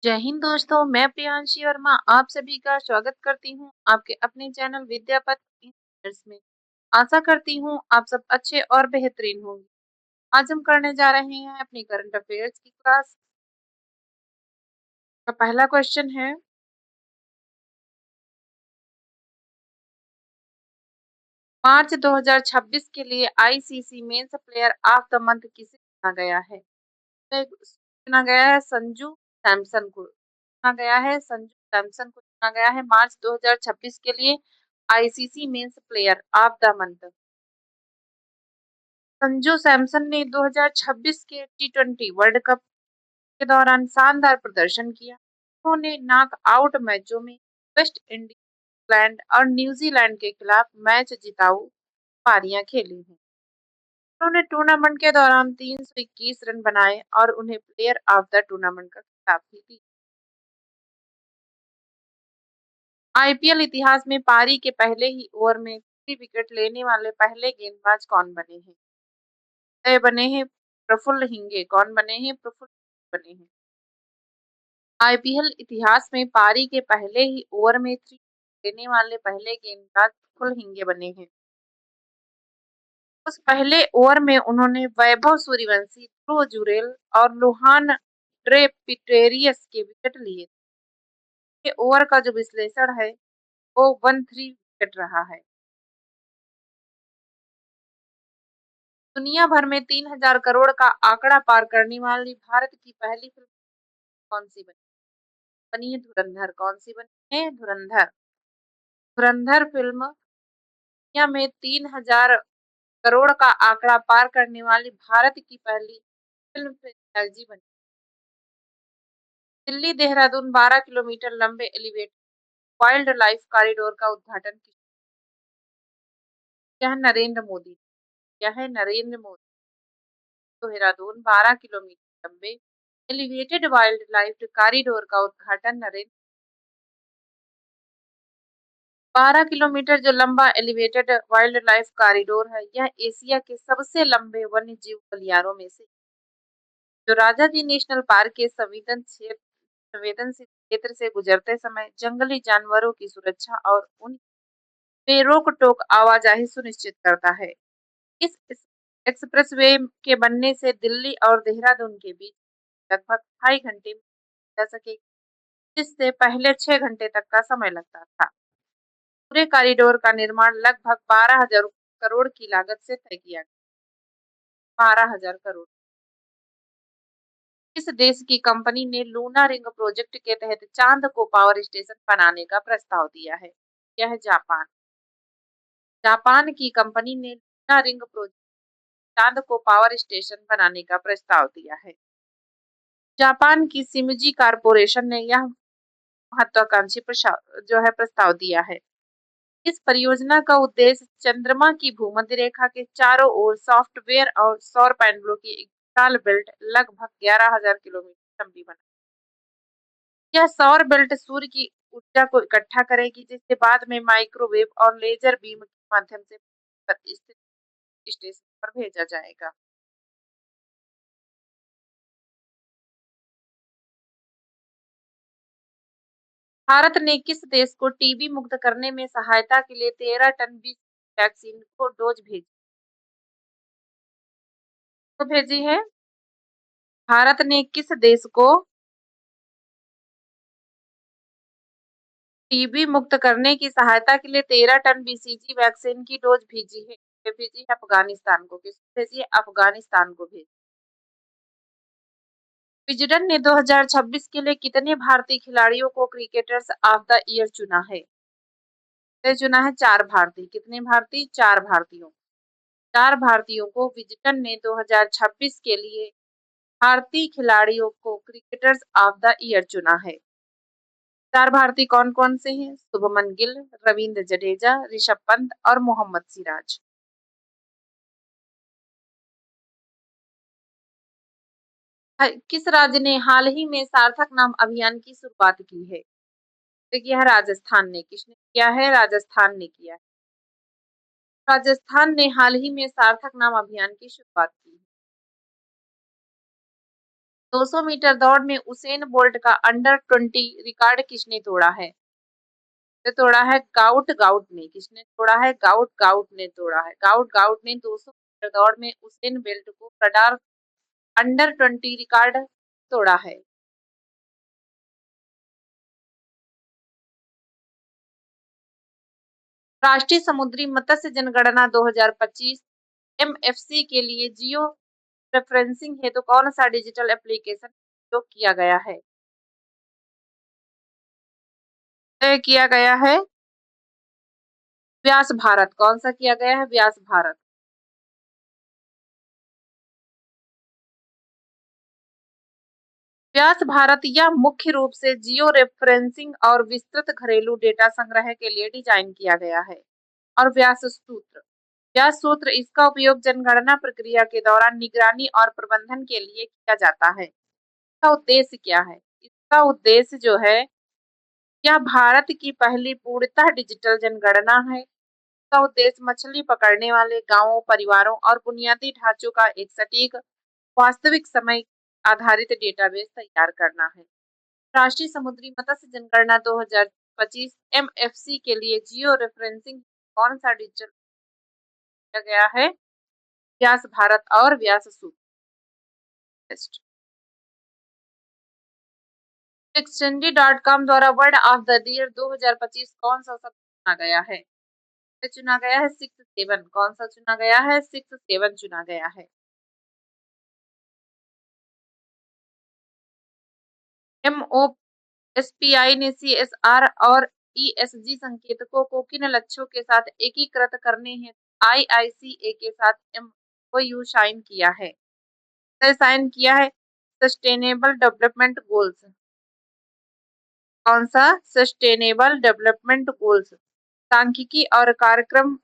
जय हिंद दोस्तों, मैं प्रियांशी वर्मा आप सभी का स्वागत करती हूँ आपके अपने चैनल विद्यापत इंजीनियर्स में। आशा करती हूँ आप सब अच्छे और बेहतरीन होंगे। आज हम करने जा रहे हैं अपनी करंट अफेयर्स की क्लास का पहला क्वेश्चन है। मार्च 2026 के लिए ICC men's player of the month किसे चुना गया है? चुना गया है संजू सैमसन को। चुना गया है संजू सैमसन को चुना गया है मार्च 2026 के लिए ICC men's player of the month. Sanju Samson ने 2026 के टी20 वर्ल्ड कप के दौरान शानदार प्रदर्शन किया। उन्होंने नॉकआउट मैचों में वेस्ट इंडीज, इंग्लैंड और न्यूजीलैंड के खिलाफ मैच जिताऊ पारियां खेली हैं। उन्होंने टूर्नामेंट के दौरान 321 रन बनाए और उन्हें प्लेयर ऑफ द टूर्नामेंट का खिताब भी दिया। आईपीएल इतिहास में पारी के पहले ही ओवर में 3 विकेट लेने वाले पहले गेंदबाज कौन बने हैं? बने हैं प्रफुल्ल हिंगे। कौन बने हैं? प्रफुल्ल बने हैं। आईपीएल इतिहास में पारी के पहले ही ओवर में 3 लेने वाले पहले गेंदबाज प्रफुल्ल हिंगे बने हैं। उस पहले ओवर में उन्होंने वैभव सूर्यवंशी, ध्रुव जुरैल और लुहान ड्रे पिटेरियस के विकेट लिए। ये ओवर का जो विश्लेषण है वो 1-3 विकेट रहा है। दुनिया भर में 3000 करोड़ का आंकड़ा पार करने वाली भारत की पहली फिल्म कौन सी बनी? बनी है धुरंधर। कौन सी बनी है? धुरंधर। धुरंधर फिल्म दुनिया में 3000 करोड़ का आंकड़ा पार करने वाली भारत की पहली फिल्म फ्रेंचाइजी बनी। दिल्ली देहरादून 12 किलोमीटर लंबे एलिवेटेड वाइल्ड लाइफ कॉरिडोर का उद्घाटन किया। यह नरेंद्र मोदी। यह है नरेंद्र मोदी। देहरादून 12 किलोमीटर लंबे एलिवेटेड वाइल्ड लाइफ कॉरिडोर का उद्घाटन नरेंद्र 12 किलोमीटर जो लंबा एलिवेटेड वाइल्ड लाइफ कॉरिडोर है, यह एशिया के सबसे लंबे वन्य जीव गलियारों में से जो राजाजी नेशनल पार्क के संवेदनशील क्षेत्र से गुजरते समय जंगली जानवरों की सुरक्षा और उन बेरोक टोक आवाजाही सुनिश्चित करता है। इस एक्सप्रेसवे के बनने से दिल्ली और देहरादून के बीच लगभग 2.5 घंटे में जा सके, जिससे पहले 6 घंटे तक का समय लगता था। पूरे कॉरिडोर का निर्माण लगभग 12,000 करोड़ की लागत से तय किया गया। 12,000 करोड़। इस देश की कंपनी ने लूना रिंग प्रोजेक्ट के तहत चांद को पावर स्टेशन बनाने का प्रस्ताव दिया है? यह है जापान। जापान की कंपनी ने लूना रिंग प्रोजेक्ट चांद को पावर स्टेशन बनाने का प्रस्ताव दिया है। जापान की शिमजी कारपोरेशन ने यह महत्वाकांक्षी जो है प्रस्ताव दिया है। इस परियोजना का उद्देश्य चंद्रमा की भूमध्य रेखा के चारों ओर सॉफ्टवेयर और सौर पैनलों की एक विशाल बेल्ट लगभग 11,000 किलोमीटर लंबी बना। यह सौर बेल्ट सूर्य की ऊर्जा को इकट्ठा करेगी, जिसे बाद में माइक्रोवेव और लेजर बीम के माध्यम से स्थित स्टेशन पर भेजा जाएगा। भारत ने किस देश को टीबी मुक्त करने में सहायता के लिए 13 टन बी वैक्सीन को डोज भेजी है? भारत ने किस देश को टीबी मुक्त करने की सहायता के लिए 13 टन बीसीजी वैक्सीन की डोज भेजी है? भेजी है अफगानिस्तान को। किसको भेजी है? अफगानिस्तान को भेजी। विजडन ने 2026 के लिए कितने भारतीय खिलाड़ियों को क्रिकेटर्स ऑफ द ईयर चुना है? चुना है 4 भारतीय। कितने भारतीय? 4 भारतीयों। 4 भारतीयों को विजडन ने 2026 के लिए भारतीय खिलाड़ियों को क्रिकेटर्स ऑफ द ईयर चुना है। 4 भारतीय कौन कौन से हैं? शुभमन गिल, रविंद्र जडेजा, ऋषभ पंत और मोहम्मद सिराज। किस राज्य ने हाल ही में सार्थक नाम अभियान की शुरुआत की है? देखिए, है राजस्थान ने। किसने किया है? राजस्थान ने किया है। राजस्थान ने हाल ही में सार्थक नाम अभियान की शुरुआत की है। 200 मीटर दौड़ में उसेन बोल्ट का अंडर 20 रिकॉर्ड किसने तोड़ा है? तो तोड़ा है गाउट गाउट ने। किसने तोड़ा है? गाउट गाउट ने तोड़ा है। गाउट गाउट ने 200 मीटर दौड़ में उसेन बोल्ट को रडार अंडर 20 रिकॉर्ड तोड़ा है। राष्ट्रीय समुद्री मत्स्य जनगणना 2025 एमएफसी के लिए जियो रेफरेंसिंग हेतु कौन सा डिजिटल एप्लीकेशन उपयोग किया गया है? तय किया गया है व्यास भारत। कौन सा किया गया है? व्यास भारत। व्यास भारत यह मुख्य रूप से जियो रेफरेंसिंग और विस्तृत घरेलू डेटा संग्रह के लिए डिजाइन किया गया है। और व्यास सूत्र। व्यास सूत्र इसका उपयोग जनगणना प्रक्रिया के दौरान निगरानी और प्रबंधन के लिए किया जाता है। इसका उद्देश्य क्या है? इसका उद्देश्य जो है, यह भारत की पहली पूर्णतः डिजिटल जनगणना है। इसका उद्देश्य मछली पकड़ने वाले गांवों, परिवारों और बुनियादी ढांचों का एक सटीक वास्तविक समय आधारित डेटाबेस तैयार करना है। राष्ट्रीय समुद्री मत्स्य जनगणना 2025 एमएफसी के लिए जियो रेफरेंसिंग कौन सा डिजिटल किया गया है? व्यास भारत और व्यास सूत्र। डिक्शनरी.com द्वारा वर्ड ऑफ द ईयर 2025 कौन सा शब्द चुना गया है? चुना गया है 67। कौन सा चुना गया है? 67 चुना गया है। एमओएसपीआई ने सीएसआर और ईएसजी संकेतकों को किन लक्ष्यों के साथ एकीकृत करने हैं आईआईसीए के साथ एमओयू साइन किया है? साइन किया है सस्टेनेबल डेवलपमेंट गोल्स। कौन सा? Sustainable development goals. सांख्यिकी और कार्यक्रम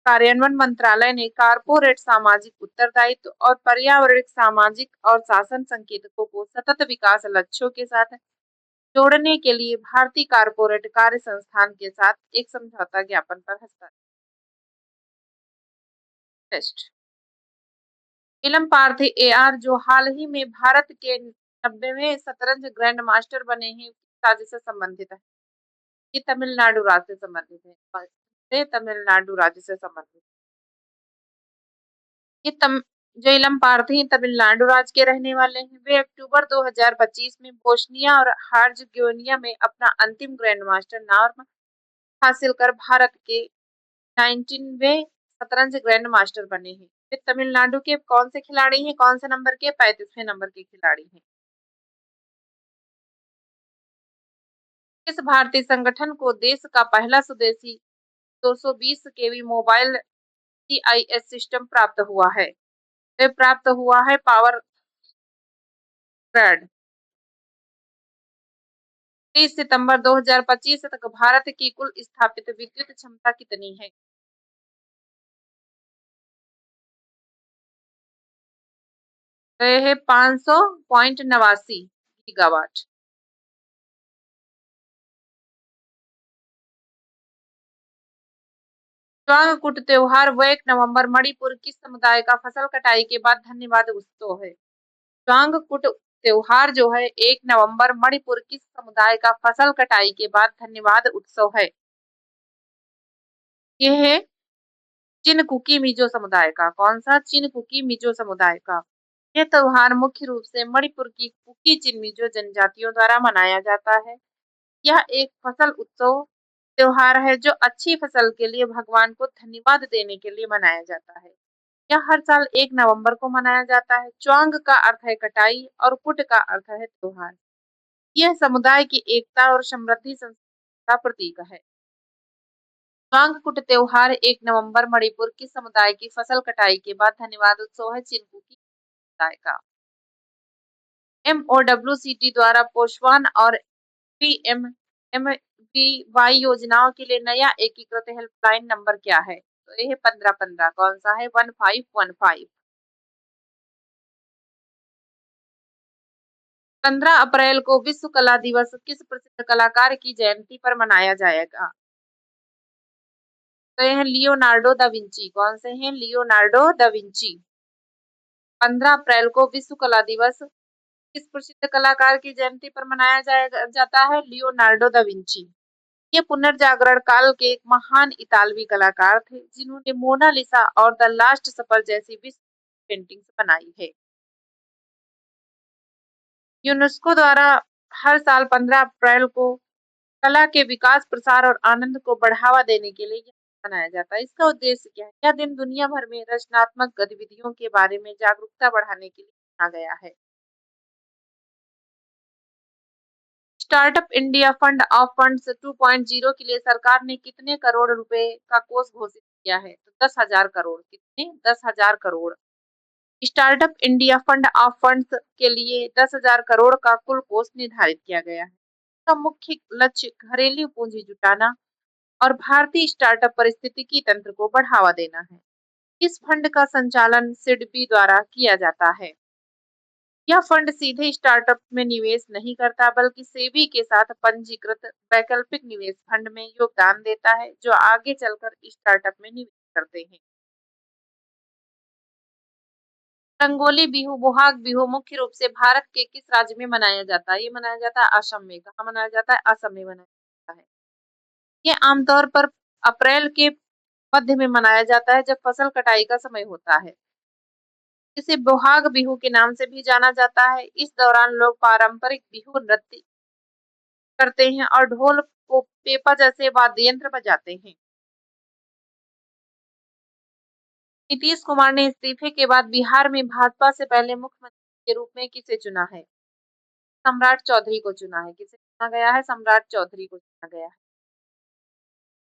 कार्यान्वयन मंत्रालय ने कारपोरेट सामाजिक उत्तरदायित्व और पर्यावरणिक, सामाजिक और शासन संकेतकों को सतत विकास लक्ष्यों के साथ जोड़ने के लिए भारतीय कारपोरेट कार्य संस्थान के साथ एक समझौता ज्ञापन पर हस्ताक्षर। नीलम पार्थी एआर जो हाल ही में भारत के 90वें शतरंज ग्रैंड मास्टर बने हैं, किस राज्य से संबंधित है? ये तमिलनाडु राज्य से संबंधित है। तमिलनाडु राज्य से संबंधित। ये जो इलम पार्थी तमिलनाडु राज्य के रहने वाले हैं। वे अक्टूबर 2025 में बोस्निया और हर्ज़गोविना में अपना अंतिम ग्रैंड मास्टर नाम हासिल कर भारत के 19वें शतरंज ग्रैंड मास्टर बने हैं। वे तमिलनाडु के कौन से खिलाड़ी हैं? कौन से नंबर के? 35वें नंबर के खिलाड़ी हैं। किस भारतीय संगठन को देश का पहला स्वदेशी 220 केवी मोबाइल जीआईएस सिस्टम प्राप्त हुआ है? वे प्राप्त हुआ है पावर ग्रिड। 30 सितंबर 2025 तक भारत की कुल स्थापित विद्युत क्षमता कितनी है? वह है 500.89 गीगावाट। स्वांग कुट त्योहार व 1 नवंबर मणिपुर किस समुदाय का फसल कटाई के बाद धन्यवाद उत्सव है? स्वांग कुट त्योहार जो है 1 नवंबर मणिपुर किस समुदाय का फसल कटाई के बाद धन्यवाद उत्सव है? यह है चिनकुकी मिजो समुदाय का। कौन सा? चिनकुकी मिजो समुदाय का। यह त्योहार मुख्य रूप से मणिपुर की कुकी चिन मिजो जनजातियों द्वारा मनाया जाता है। यह एक फसल उत्सव त्योहार है जो अच्छी फसल के लिए भगवान को धन्यवाद देने के लिए मनाया जाता है। यह हर साल 1 नवंबर को मनाया जाता है। च्वांग का अर्थ है कटाई और कुट का अर्थ है त्योहार। यह समुदाय की एकता और समृद्धि संस्कृति का प्रतीक है। च्वांग कुट त्योहार 1 नवंबर मणिपुर की समुदाय की फसल कटाई के बाद धन्यवाद उत्सव है चिनकुकी समुदाय का। एमओडब्ल्यूसीटी द्वारा पोषवान और पीएमएमवीवाई योजनाओं के लिए नया एकीकृत हेल्पलाइन नंबर क्या है? तो यह 1515। कौन सा है? 1515। 15 अप्रैल को विश्व कला दिवस किस प्रसिद्ध कलाकार की जयंती पर मनाया जाएगा? तो यह लियोनार्डो दा विंची। कौन से हैं? Leonardo da Vinci. 15 अप्रैल को विश्व कला दिवस किस प्रसिद्ध कलाकार की जयंती पर मनाया जाता है? Leonardo da Vinci. ये पुनर्जागरण काल के एक महान इतालवी कलाकार थे जिन्होंने मोनालिसा और द लास्ट सपर जैसी विश्व पेंटिंग्स बनाई है। यूनेस्को द्वारा हर साल 15 अप्रैल को कला के विकास, प्रसार और आनंद को बढ़ावा देने के लिए यह मनाया जाता है। इसका उद्देश्य क्या है? यह दिन दुनिया भर में रचनात्मक गतिविधियों के बारे में जागरूकता बढ़ाने के लिए मनाया गया है। Startup India fund of funds 2.0 के लिए सरकार ने कितने करोड़ रुपए का कोष घोषित किया है? तो 10,000 करोड़। कितने? 10,000 crore. Startup India fund of funds के लिए 10,000 करोड़ का कुल कोष निर्धारित किया गया है। इसका मुख्य लक्ष्य घरेलू पूंजी जुटाना और भारतीय स्टार्टअप पारिस्थितिकी तंत्र को बढ़ावा देना है। इस फंड का संचालन सिडबी द्वारा किया जाता है। यह फंड सीधे स्टार्टअप में निवेश नहीं करता बल्कि सेबी के साथ पंजीकृत वैकल्पिक निवेश फंड में योगदान देता है जो आगे चलकर स्टार्टअप में निवेश करते हैं। रंगोली बिहू, बोहाग बिहू मुख्य रूप से भारत के किस राज्य में मनाया जाता है? ये मनाया जाता है असम में। कहाँ मनाया जाता है? असम में मनाया जाता है। ये आमतौर पर अप्रैल के मध्य में मनाया जाता है जब फसल कटाई का समय होता है। इसे बोहाग बिहू के नाम से भी जाना जाता है। इस दौरान लोग पारंपरिक बिहू नृत्य करते हैं और ढोल पेपा जैसे वाद्य यंत्र बजाते हैं। नीतीश कुमार ने इस्तीफे के बाद बिहार में भाजपा से पहले मुख्यमंत्री के रूप में किसे चुना है? सम्राट चौधरी को चुना है। किसे चुना गया है? सम्राट चौधरी को चुना गया है।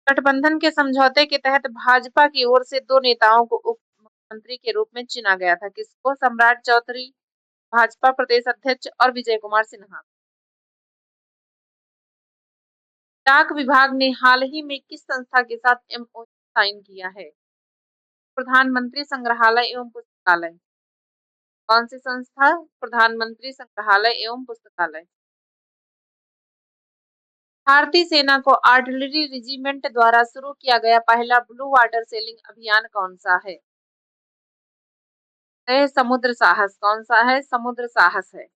गठबंधन के समझौते के तहत भाजपा की ओर से 2 नेताओं को उप मुख्यमंत्री के रूप में चुना गया था। किसको? सम्राट चौधरी, भाजपा प्रदेश अध्यक्ष, और विजय कुमार सिन्हा। डाक विभाग ने हाल ही में किस संस्था के साथ एमओयू साइन किया है? प्रधानमंत्री संग्रहालय एवं पुस्तकालय। कौन सी संस्था? प्रधानमंत्री संग्रहालय एवं पुस्तकालय। भारतीय सेना को आर्टिलरी रेजिमेंट द्वारा शुरू किया गया पहला ब्लू वाटर सेलिंग अभियान कौन सा है? समुद्र साहस। कौन सा है? समुद्र साहस है।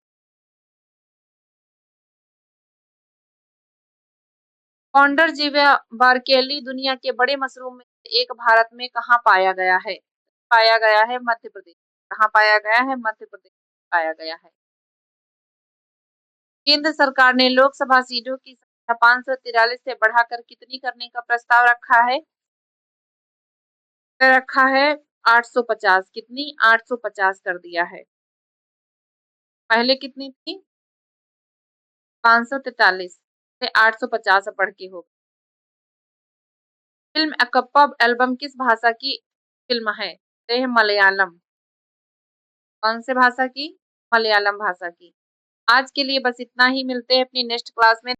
कॉन्डर जीवा बारकेली दुनिया के बड़े मशरूम में से एक भारत में कहाँ पाया गया है? पाया गया है मध्य प्रदेश। कहाँ पाया गया है? मध्य प्रदेश में पाया गया है। केंद्र सरकार ने लोकसभा सीटों की संख्या 543 से बढ़ाकर कितनी करने का प्रस्ताव रखा है? 850। कितनी? 850 कर दिया है। पहले कितनी थी? 543 से 850 बढ़ के हो। फिल्म अकप्पा एल्बम किस भाषा की फिल्म है? यह मलयालम। कौन से भाषा की? मलयालम भाषा की। आज के लिए बस इतना ही। मिलते हैं अपनी नेक्स्ट क्लास में।